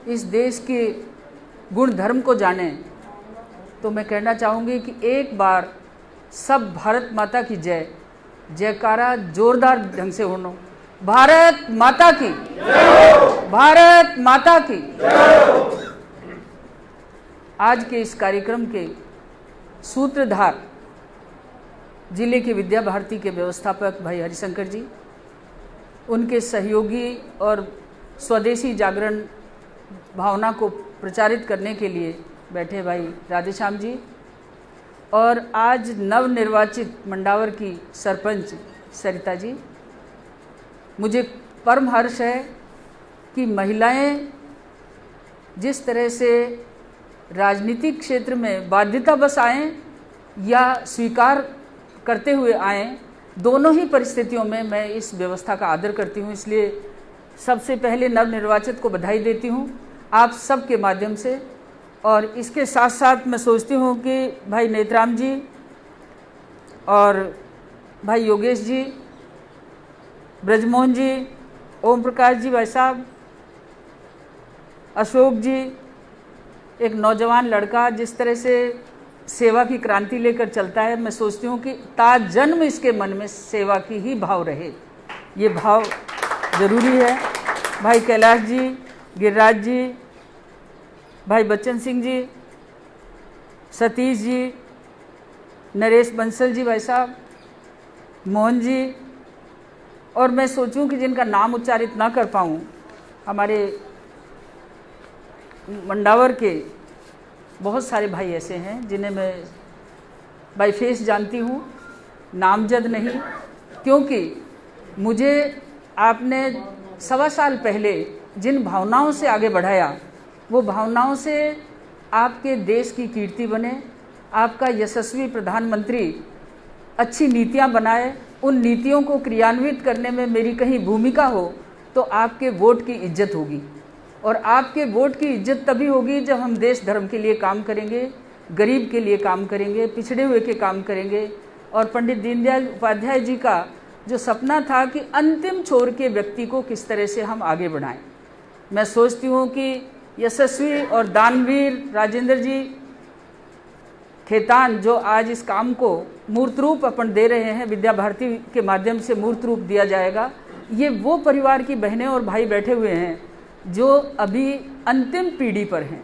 इस देश के गुण धर्म को जाने, तो मैं कहना चाहूँगी कि एक बार सब भारत माता की जय जयकारा जोरदार ढंग से होना। भारत माता की, भारत माता की। आज के इस कार्यक्रम के सूत्रधार जिले के विद्या भारती के व्यवस्थापक भाई हरिशंकर जी, उनके सहयोगी और स्वदेशी जागरण भावना को प्रचारित करने के लिए बैठे भाई राधेश्याम जी, और आज नवनिर्वाचित मंडावर की सरपंच सरिता जी। मुझे परम हर्ष है कि महिलाएं जिस तरह से राजनीतिक क्षेत्र में बाध्यतावश आएँ या स्वीकार करते हुए आएँ, दोनों ही परिस्थितियों में मैं इस व्यवस्था का आदर करती हूँ। इसलिए सबसे पहले नवनिर्वाचित को बधाई देती हूँ आप सब के माध्यम से। और इसके साथ साथ मैं सोचती हूँ कि भाई नेतराम जी और भाई योगेश जी, ब्रजमोहन जी, ओम प्रकाश जी भाई साहब, अशोक जी, एक नौजवान लड़का जिस तरह से सेवा की क्रांति लेकर चलता है, मैं सोचती हूँ कि ताजन्म इसके मन में सेवा की ही भाव रहे, ये भाव जरूरी है। भाई कैलाश जी, गिरिराज जी, भाई बच्चन सिंह जी, सतीश जी, नरेश बंसल जी भाई साहब, मोहन जी, और मैं सोचूं कि जिनका नाम उच्चारित ना कर पाऊँ, हमारे मंडावर के बहुत सारे भाई ऐसे हैं जिन्हें मैं बाय फेस जानती हूँ, नामजद नहीं, क्योंकि मुझे आपने 1.25 साल पहले जिन भावनाओं से आगे बढ़ाया, वो भावनाओं से आपके देश की कीर्ति बने, आपका यशस्वी प्रधानमंत्री अच्छी नीतियां बनाए, उन नीतियों को क्रियान्वित करने में मेरी कहीं भूमिका हो तो आपके वोट की इज्जत होगी। और आपके वोट की इज्जत तभी होगी जब हम देश धर्म के लिए काम करेंगे, गरीब के लिए काम करेंगे, पिछड़े हुए के काम करेंगे। और पंडित दीनदयाल उपाध्याय जी का जो सपना था कि अंतिम छोर के व्यक्ति को किस तरह से हम आगे बढ़ाएं, मैं सोचती हूँ कि यशस्वी और दानवीर राजेंद्र जी खेतान जो आज इस काम को मूर्त रूप अपन दे रहे हैं, विद्या भारती के माध्यम से मूर्त रूप दिया जाएगा। ये वो परिवार की बहनें और भाई बैठे हुए हैं जो अभी अंतिम पीढ़ी पर हैं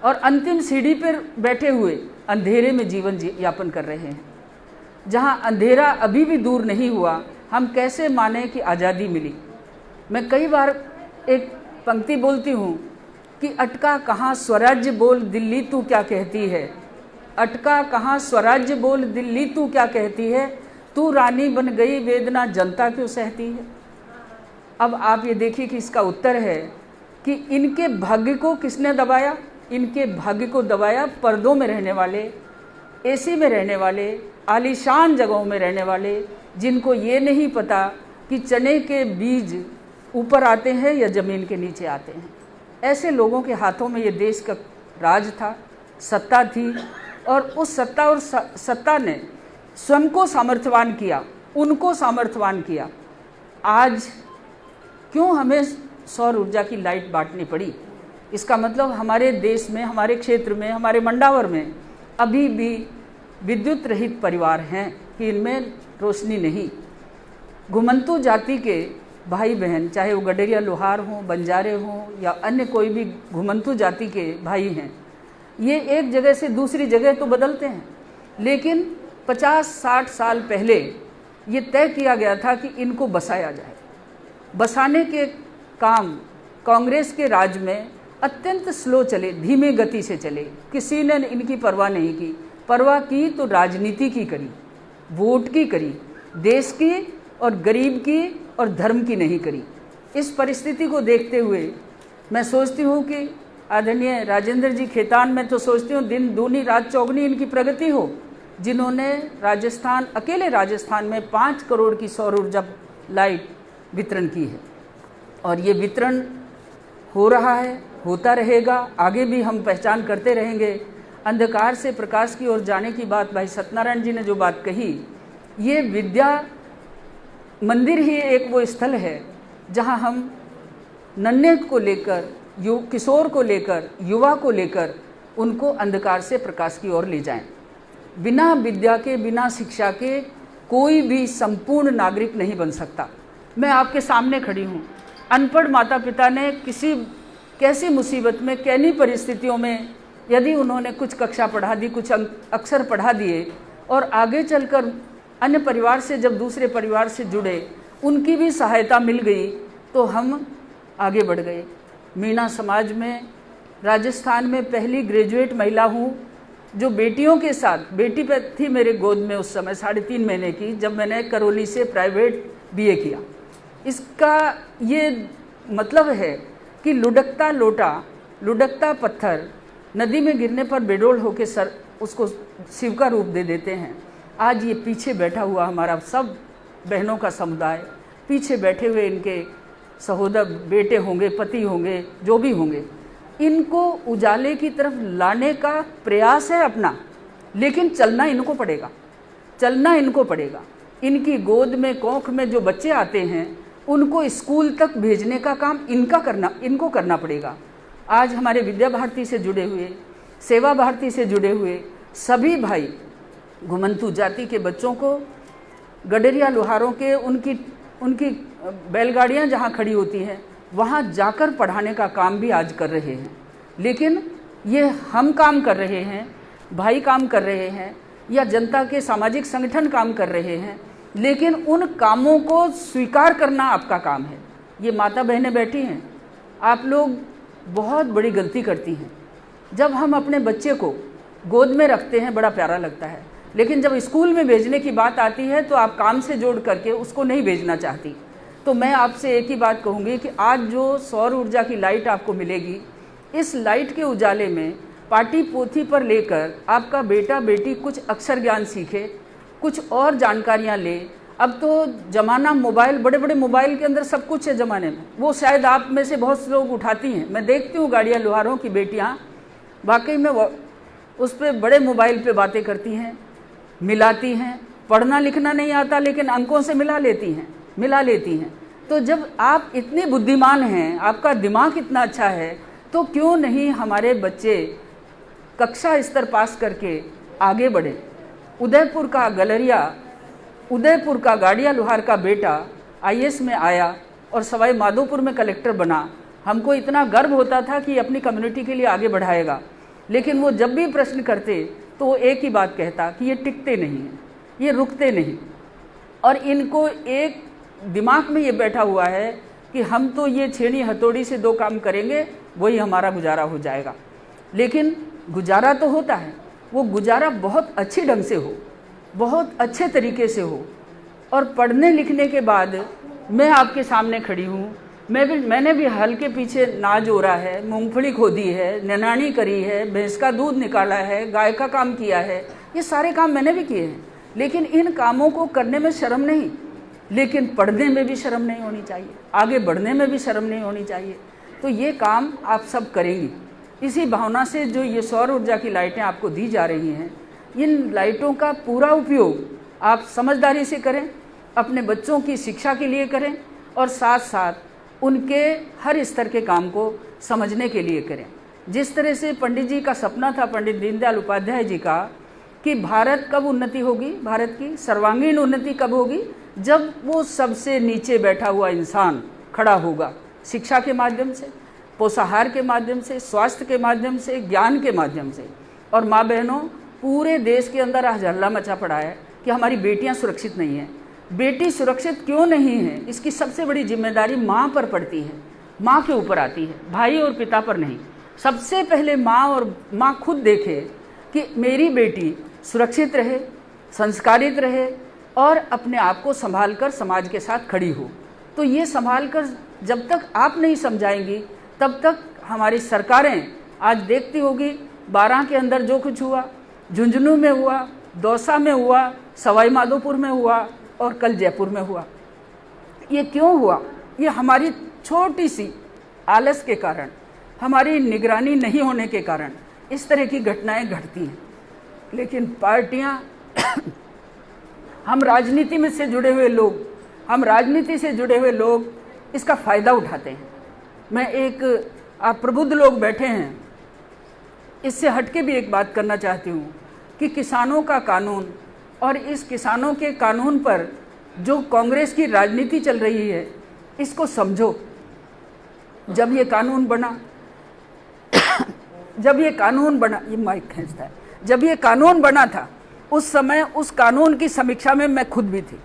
और अंतिम सीढ़ी पर बैठे हुए अंधेरे में जीवन यापन कर रहे हैं। जहाँ अंधेरा अभी भी दूर नहीं हुआ, हम कैसे माने कि आज़ादी मिली। मैं कई बार एक पंक्ति बोलती हूँ कि अटका कहाँ स्वराज्य बोल दिल्ली तू क्या कहती है, अटका कहाँ स्वराज्य बोल दिल्ली तू क्या कहती है, तू रानी बन गई वेदना जनता क्यों सहती है। अब आप ये देखिए कि इसका उत्तर है कि इनके भाग्य को किसने दबाया, इनके भाग्य को दबाया पर्दों में रहने वाले, एसी में रहने वाले, आलीशान जगहों में रहने वाले, जिनको ये नहीं पता कि चने के बीज ऊपर आते हैं या ज़मीन के नीचे आते हैं। ऐसे लोगों के हाथों में ये देश का राज था, सत्ता थी, और उस सत्ता ने स्वयं को सामर्थ्यवान किया, उनको सामर्थ्यवान किया। आज क्यों हमें सौर ऊर्जा की लाइट बांटनी पड़ी? इसका मतलब हमारे देश में, हमारे क्षेत्र में, हमारे मंडावर में अभी भी विद्युत रहित परिवार हैं कि इनमें रोशनी नहीं। घुमंतू जाति के भाई बहन, चाहे वो गडेरिया लोहार हों, बंजारे हों या अन्य कोई भी घुमंतू जाति के भाई हैं, ये एक जगह से दूसरी जगह तो बदलते हैं, लेकिन 50-60 साल पहले ये तय किया गया था कि इनको बसाया जाए। बसाने के काम कांग्रेस के राज में अत्यंत स्लो चले, धीमे गति से चले, किसी ने इनकी परवाह नहीं की। परवाह की तो राजनीति की करी, वोट की करी, देश की और गरीब की और धर्म की नहीं करी। इस परिस्थिति को देखते हुए मैं सोचती हूँ कि आदरणीय राजेंद्र जी खेतान में तो सोचती हूँ दिन दूनी रात चौगनी इनकी प्रगति हो, जिन्होंने राजस्थान, अकेले राजस्थान में 5 करोड़ की सौर ऊर्जा लाइट वितरण की है। और ये वितरण हो रहा है, होता रहेगा, आगे भी हम पहचान करते रहेंगे। अंधकार से प्रकाश की ओर जाने की बात भाई सत्यनारायण जी ने जो बात कही, ये विद्या मंदिर ही एक वो स्थल है जहाँ हम नन्हे को लेकर किशोर को लेकर, युवा को लेकर उनको अंधकार से प्रकाश की ओर ले जाएं। बिना विद्या के, बिना शिक्षा के कोई भी संपूर्ण नागरिक नहीं बन सकता। मैं आपके सामने खड़ी हूँ। अनपढ़ माता पिता ने कैसी मुसीबत में, कैसी परिस्थितियों में, यदि उन्होंने कुछ कक्षा पढ़ा दी, कुछ अक्षर पढ़ा दिए और आगे चलकर अन्य परिवार से जब दूसरे परिवार से जुड़े, उनकी भी सहायता मिल गई तो हम आगे बढ़ गए। मीणा समाज में, राजस्थान में पहली ग्रेजुएट महिला हूँ जो बेटियों के साथ, बेटी पे थी मेरे गोद में उस समय 3.5 महीने की, जब मैंने करौली से प्राइवेट BA किया। इसका ये मतलब है कि लुढ़कता लोटा, लुढ़कता पत्थर नदी में गिरने पर बेडोल होकर सर उसको शिव का रूप दे देते हैं। आज ये पीछे बैठा हुआ हमारा सब बहनों का समुदाय, पीछे बैठे हुए इनके सहोदर, बेटे होंगे, पति होंगे, जो भी होंगे, इनको उजाले की तरफ लाने का प्रयास है अपना, लेकिन चलना इनको पड़ेगा, चलना इनको पड़ेगा। इनकी गोद में, कोख में जो बच्चे आते हैं उनको स्कूल तक भेजने का काम इनको करना पड़ेगा। आज हमारे विद्या भारती से जुड़े हुए, सेवा भारती से जुड़े हुए सभी भाई घुमंतू जाति के बच्चों को, गडरिया लोहारों के, उनकी बैलगाड़ियाँ जहाँ खड़ी होती हैं वहाँ जाकर पढ़ाने का काम भी आज कर रहे हैं। लेकिन ये हम काम कर रहे हैं, भाई काम कर रहे हैं, या जनता के सामाजिक संगठन काम कर रहे हैं, लेकिन उन कामों को स्वीकार करना आपका काम है। ये माता बहनें बैठी हैं, आप लोग बहुत बड़ी गलती करती हैं। जब हम अपने बच्चे को गोद में रखते हैं बड़ा प्यारा लगता है, लेकिन जब स्कूल में भेजने की बात आती है तो आप काम से जोड़ करके उसको नहीं भेजना चाहती। तो मैं आपसे एक ही बात कहूँगी कि आज जो सौर ऊर्जा की लाइट आपको मिलेगी, इस लाइट के उजाले में पाटी पोथी पर लेकर आपका बेटा बेटी कुछ अक्षर ज्ञान सीखे, कुछ और जानकारियाँ ले। अब तो ज़माना मोबाइल, बड़े बड़े मोबाइल के अंदर सब कुछ है ज़माने में, वो शायद आप में से बहुत से लोग उठाती हैं। मैं देखती हूँ गाड़ियाँ लोहारों की बेटियाँ वाकई में उस पर बड़े मोबाइल पे बातें करती हैं, मिलाती हैं। पढ़ना लिखना नहीं आता लेकिन अंकों से मिला लेती हैं। तो जब आप इतने बुद्धिमान हैं, आपका दिमाग इतना अच्छा है, तो क्यों नहीं हमारे बच्चे कक्षा स्तर पास करके आगे बढ़े। उदयपुर का गलरिया, उदयपुर का गाड़िया लोहार का बेटा IAS में आया और सवाई माधोपुर में कलेक्टर बना। हमको इतना गर्व होता था कि अपनी कम्युनिटी के लिए आगे बढ़ाएगा, लेकिन वो जब भी प्रश्न करते तो वो एक ही बात कहता कि ये टिकते नहीं हैं, ये रुकते नहीं। और इनको एक दिमाग में ये बैठा हुआ है कि हम तो ये छेनी हथौड़ी से 2 काम करेंगे, वही हमारा गुजारा हो जाएगा। लेकिन गुजारा तो होता है, वो गुजारा बहुत अच्छे ढंग से हो, बहुत अच्छे तरीके से हो। और पढ़ने लिखने के बाद मैं आपके सामने खड़ी हूँ, मैंने भी हल के पीछे नाज ओढ़ा है, मूंगफली खोदी है, निनाणी करी है, भैंस का दूध निकाला है, गाय का काम किया है, ये सारे काम मैंने भी किए हैं। लेकिन इन कामों को करने में शर्म नहीं, लेकिन पढ़ने में भी शर्म नहीं होनी चाहिए, आगे बढ़ने में भी शर्म नहीं होनी चाहिए। तो ये काम आप सब करेंगी। इसी भावना से जो ये सौर ऊर्जा की लाइटें आपको दी जा रही हैं, इन लाइटों का पूरा उपयोग आप समझदारी से करें, अपने बच्चों की शिक्षा के लिए करें और साथ साथ उनके हर स्तर के काम को समझने के लिए करें। जिस तरह से पंडित जी का सपना था, पंडित दीनदयाल उपाध्याय जी का, कि भारत कब उन्नति होगी, भारत की सर्वांगीण उन्नति कब होगी, जब वो सबसे नीचे बैठा हुआ इंसान खड़ा होगा, शिक्षा के माध्यम से, पोषाहार के माध्यम से, स्वास्थ्य के माध्यम से, ज्ञान के माध्यम से। और माँ बहनों, पूरे देश के अंदर आज हल्ला मचा पड़ा है कि हमारी बेटियाँ सुरक्षित नहीं हैं। बेटी सुरक्षित क्यों नहीं है, इसकी सबसे बड़ी जिम्मेदारी माँ पर पड़ती है, माँ के ऊपर आती है, भाई और पिता पर नहीं। सबसे पहले माँ खुद देखे कि मेरी बेटी सुरक्षित रहे, संस्कारित रहे और अपने आप को संभाल कर समाज के साथ खड़ी हो। तो ये संभाल कर जब तक आप नहीं समझाएंगी, तब तक हमारी सरकारें, आज देखती होगी 12 के अंदर जो कुछ हुआ, झुंझुनू में हुआ, दौसा में हुआ, सवाई माधोपुर में हुआ और कल जयपुर में हुआ। ये क्यों हुआ? ये हमारी छोटी सी आलस के कारण, हमारी निगरानी नहीं होने के कारण इस तरह की घटनाएं घटती हैं। लेकिन पार्टियां हम राजनीति में से जुड़े हुए लोग इसका फ़ायदा उठाते हैं। मैं एक आप प्रबुद्ध लोग बैठे हैं, इससे हटके भी एक बात करना चाहती हूँ कि किसानों का कानून और इस किसानों के कानून पर जो कांग्रेस की राजनीति चल रही है, इसको समझो। जब ये कानून बना ये माइक खींचता है, जब ये कानून बना था उस समय उस कानून की समीक्षा में मैं खुद भी थी।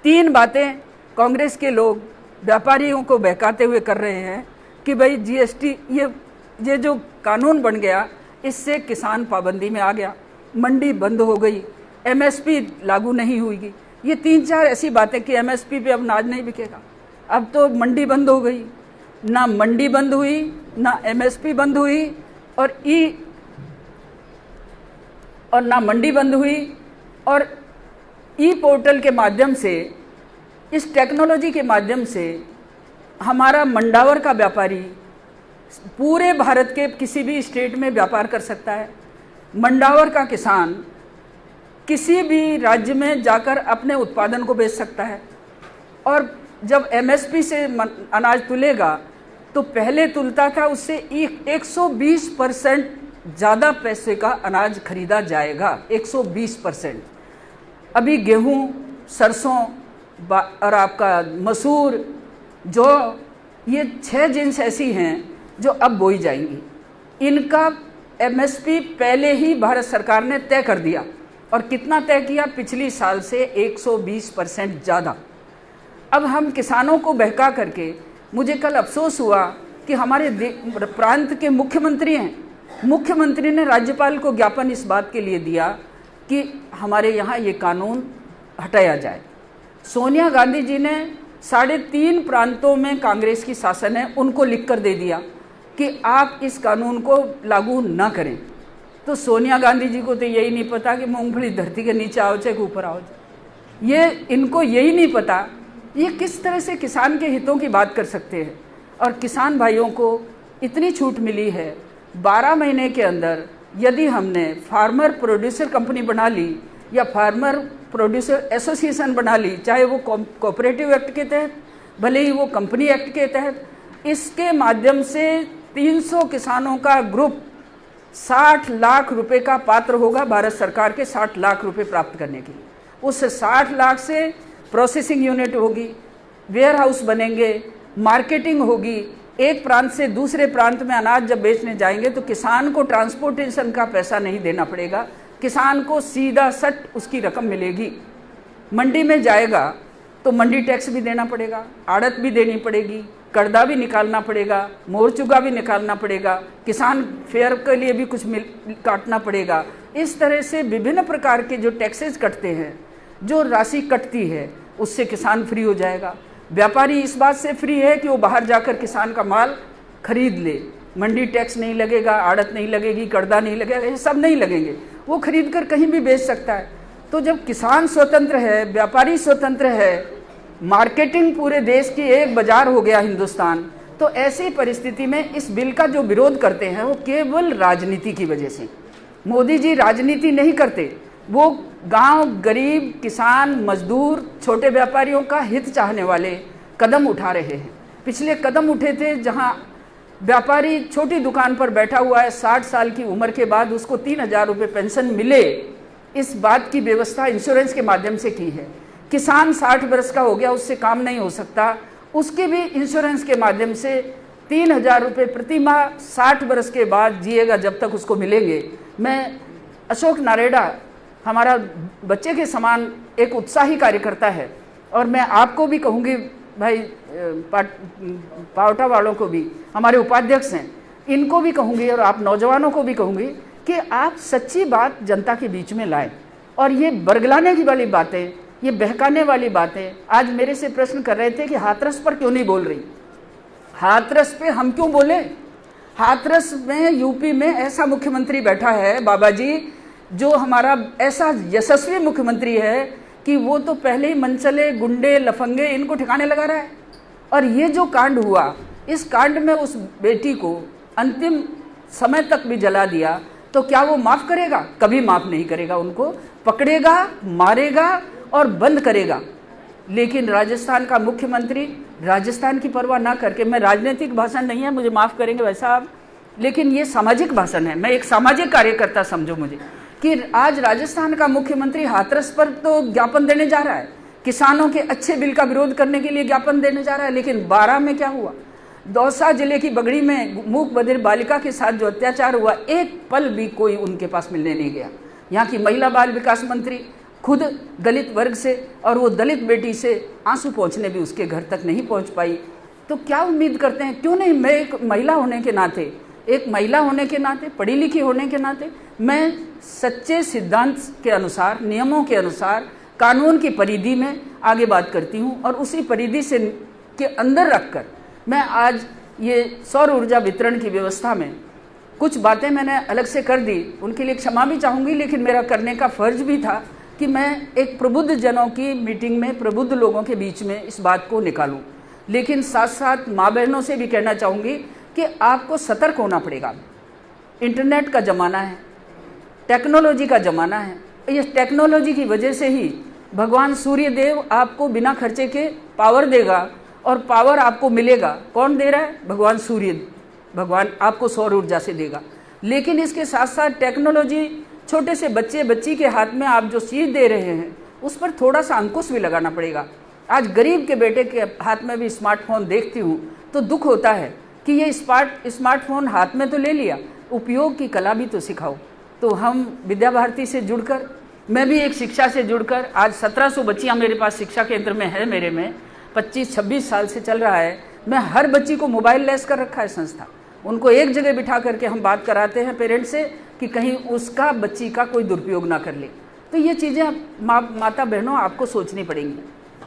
3 बातें कांग्रेस के लोग व्यापारियों को बहकाते हुए कर रहे हैं कि भाई जीएसटी, ये जो कानून बन गया इससे किसान पाबंदी में आ गया, मंडी बंद हो गई, एमएसपी लागू नहीं हुई। ये 3-4 ऐसी बातें कि एमएसपी पे अब अनाज नहीं बिकेगा। अब तो मंडी बंद हो गई, ना मंडी बंद हुई, ना एमएसपी बंद हुई, और ना मंडी बंद हुई, और ई पोर्टल के माध्यम से, इस टेक्नोलॉजी के माध्यम से हमारा मंडावर का व्यापारी पूरे भारत के किसी भी स्टेट में व्यापार कर सकता है। मंडावर का किसान किसी भी राज्य में जाकर अपने उत्पादन को बेच सकता है। और जब एमएसपी से अनाज तुलेगा तो पहले तुलता था उससे 120% ज़्यादा पैसे का अनाज खरीदा जाएगा, 120%। अभी गेहूं, सरसों और आपका मसूर, जो ये 6 जिन्स ऐसी हैं जो अब बोई जाएंगी, इनका एमएसपी पहले ही भारत सरकार ने तय कर दिया। और कितना तय किया? पिछली साल से 120% ज़्यादा। अब हम किसानों को बहका करके, मुझे कल अफसोस हुआ कि हमारे प्रांत के मुख्यमंत्री हैं, मुख्यमंत्री ने राज्यपाल को ज्ञापन इस बात के लिए दिया कि हमारे यहाँ ये कानून हटाया जाए। सोनिया गांधी जी ने 3.5 प्रांतों में कांग्रेस की शासन है, उनको लिख कर दे दिया कि आप इस कानून को लागू ना करें। तो सोनिया गांधी जी को तो यही नहीं पता कि मूंगफली धरती के नीचे आओ चाहे ऊपर आओ, इनको यही नहीं पता ये किस तरह से किसान के हितों की बात कर सकते हैं। और किसान भाइयों को इतनी छूट मिली है, 12 महीने के अंदर यदि हमने फार्मर प्रोड्यूसर कंपनी बना ली या फार्मर प्रोड्यूसर एसोसिएशन बना ली, चाहे वो कोऑपरेटिव एक्ट के तहत, भले ही वो कंपनी एक्ट के तहत, इसके माध्यम से 300 किसानों का ग्रुप 60 लाख रुपए का पात्र होगा भारत सरकार के 60 लाख रुपए प्राप्त करने के लिए। उस 60 लाख से प्रोसेसिंग यूनिट होगी, वेयर हाउस बनेंगे, मार्केटिंग होगी। एक प्रांत से दूसरे प्रांत में अनाज जब बेचने जाएंगे तो किसान को ट्रांसपोर्टेशन का पैसा नहीं देना पड़ेगा, किसान को सीधा सट उसकी रकम मिलेगी। मंडी में जाएगा तो मंडी टैक्स भी देना पड़ेगा, आड़त भी देनी पड़ेगी, कर्जा भी निकालना पड़ेगा, मोरचुगा भी निकालना पड़ेगा, किसान फेयर के लिए भी कुछ काटना पड़ेगा। इस तरह से विभिन्न प्रकार के जो टैक्सेस कटते हैं, जो राशि कटती है, उससे किसान फ्री हो जाएगा। व्यापारी इस बात से फ्री है कि वो बाहर जाकर किसान का माल खरीद ले, मंडी टैक्स नहीं लगेगा, आड़त नहीं लगेगी, कर्जा नहीं लगेगा, ये सब नहीं लगेंगे, वो खरीद कर कहीं भी बेच सकता है। तो जब किसान स्वतंत्र है, व्यापारी स्वतंत्र है, मार्केटिंग पूरे देश की एक बाजार हो गया हिंदुस्तान, तो ऐसी परिस्थिति में इस बिल का जो विरोध करते हैं वो केवल राजनीति की वजह से। मोदी जी राजनीति नहीं करते, वो गांव, गरीब, किसान, मजदूर, छोटे व्यापारियों का हित चाहने वाले कदम उठा रहे हैं। पिछले कदम उठे थे जहां व्यापारी छोटी दुकान पर बैठा हुआ है, 60 साल की उम्र के बाद उसको 3,000 रुपये पेंशन मिले, इस बात की व्यवस्था इंश्योरेंस के माध्यम से की है। किसान 60 वर्ष का हो गया, उससे काम नहीं हो सकता, उसके भी इंश्योरेंस के माध्यम से 3,000 रुपये प्रति माह 60 वर्ष के बाद जिएगा जब तक उसको मिलेंगे। मैं अशोक नारेडा हमारा बच्चे के समान एक उत्साही कार्यकर्ता है, और मैं आपको भी कहूँगी भाई, पावटा वालों को भी, हमारे उपाध्यक्ष हैं, इनको भी कहूँगी और आप नौजवानों को भी कहूँगी कि आप सच्ची बात जनता के बीच में लाएं। और ये बरगलाने की वाली बातें, ये बहकाने वाली बातें, आज मेरे से प्रश्न कर रहे थे कि हाथरस पर क्यों नहीं बोल रही। हाथरस पे हम क्यों बोले? हाथरस में यूपी में ऐसा मुख्यमंत्री बैठा है बाबा जी, जो हमारा ऐसा यशस्वी मुख्यमंत्री है कि वो तो पहले ही मनचले, गुंडे, लफंगे इनको ठिकाने लगा रहा है। और ये जो कांड हुआ, इस कांड में उस बेटी को अंतिम समय तक भी जला दिया, तो क्या वो माफ़ करेगा? कभी माफ़ नहीं करेगा। उनको पकड़ेगा, मारेगा और बंद करेगा। लेकिन राजस्थान का मुख्यमंत्री राजस्थान की परवाह ना करके, मैं राजनीतिक भाषण नहीं है, मुझे माफ़ करेंगे वैसा आप, लेकिन ये सामाजिक भाषण है, मैं एक सामाजिक कार्यकर्ता समझो मुझे, कि आज राजस्थान का मुख्यमंत्री हाथरस पर तो ज्ञापन देने जा रहा है, किसानों के अच्छे बिल का विरोध करने के लिए ज्ञापन देने जा रहा है, लेकिन 12 में क्या हुआ? दौसा जिले की बगड़ी में मूक बधिर बालिका के साथ जो अत्याचार हुआ, एक पल भी कोई उनके पास मिलने नहीं गया। यहाँ की महिला बाल विकास मंत्री खुद दलित वर्ग से, और वो दलित बेटी से आंसू पहुँचने भी उसके घर तक नहीं पहुँच पाई। तो क्या उम्मीद करते हैं? क्यों नहीं? मैं एक महिला होने के नाते, एक महिला होने के नाते, पढ़ी लिखी होने के नाते, मैं सच्चे सिद्धांत के अनुसार, नियमों के अनुसार, कानून की परिधि में आगे बात करती हूँ, और उसी परिधि से के अंदर रखकर मैं आज ये सौर ऊर्जा वितरण की व्यवस्था में कुछ बातें मैंने अलग से कर दी, उनके लिए क्षमा भी चाहूँगी, लेकिन मेरा करने का फर्ज भी था कि मैं एक प्रबुद्ध जनों की मीटिंग में, प्रबुद्ध लोगों के बीच में इस बात को निकालूं। लेकिन साथ साथ माँ बहनों से भी कहना चाहूँगी कि आपको सतर्क होना पड़ेगा। इंटरनेट का ज़माना है, टेक्नोलॉजी का ज़माना है। इस टेक्नोलॉजी की वजह से ही भगवान सूर्य देव आपको बिना खर्चे के पावर देगा, और पावर आपको मिलेगा। कौन दे रहा है? भगवान सूर्य, भगवान आपको सौर ऊर्जा से देगा। लेकिन इसके साथ साथ टेक्नोलॉजी, छोटे से बच्ची के हाथ में आप जो चीज़ दे रहे हैं उस पर थोड़ा सा अंकुश भी लगाना पड़ेगा। आज गरीब के बेटे के हाथ में भी स्मार्टफोन देखती हूँ तो दुख होता है कि ये स्मार्टफोन हाथ में तो ले लिया, उपयोग की कला भी तो सिखाओ। तो हम विद्या भारती से जुड़कर, मैं भी एक शिक्षा से जुड़कर, आज 1700 बच्चियाँ मेरे पास शिक्षा केंद्र में है, मेरे में 25-26 साल से चल रहा है। मैं हर बच्ची को मोबाइल लेस कर रखा है संस्था, उनको एक जगह बिठा करके हम बात कराते हैं पेरेंट्स से कि कहीं उसका, बच्ची का कोई दुरुपयोग ना कर ले। तो ये चीज़ें माता बहनों आपको सोचनी पड़ेंगी।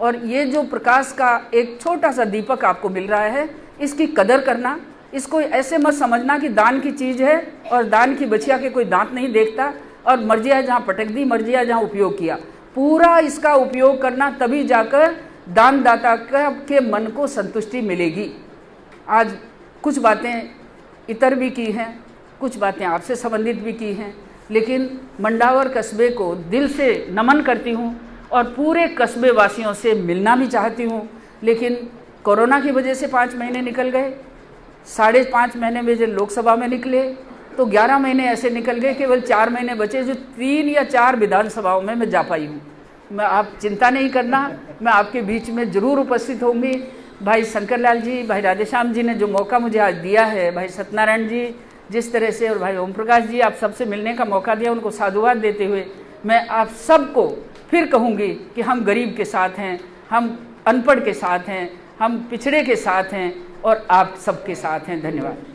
और ये जो प्रकाश का एक छोटा सा दीपक आपको मिल रहा है, इसकी कदर करना, इसको ऐसे मत समझना कि दान की चीज़ है और दान की बचिया के कोई दांत नहीं देखता, और मर्जिया जहाँ पटक दी, मर्जिया जहाँ उपयोग किया, पूरा इसका उपयोग करना, तभी जाकर दानदाता के मन को संतुष्टि मिलेगी। आज कुछ बातें इतर भी की हैं, कुछ बातें आपसे संबंधित भी की हैं, लेकिन मंडावर कस्बे को दिल से नमन करती हूँ और पूरे कस्बे वासियों से मिलना भी चाहती हूँ। लेकिन कोरोना की वजह से 5 महीने निकल गए, 5.5 महीने में जो लोकसभा में निकले, तो 11 महीने ऐसे निकल गए, केवल 4 महीने बचे जो 3 या 4 विधानसभाओं में मैं जा पाई हूँ। मैं, आप चिंता नहीं करना, मैं आपके बीच में ज़रूर उपस्थित होंगी। भाई शंकर लाल जी, भाई राधेश्याम जी ने जो मौका मुझे आज दिया है, भाई सत्यनारायण जी जिस तरह से, और भाई ओम प्रकाश जी, आप सबसे मिलने का मौका दिया, उनको साधुवाद देते हुए मैं आप सबको फिर कहूँगी कि हम गरीब के साथ हैं, हम अनपढ़ के साथ हैं, हम पिछड़े के साथ हैं, और आप सबके साथ हैं। धन्यवाद।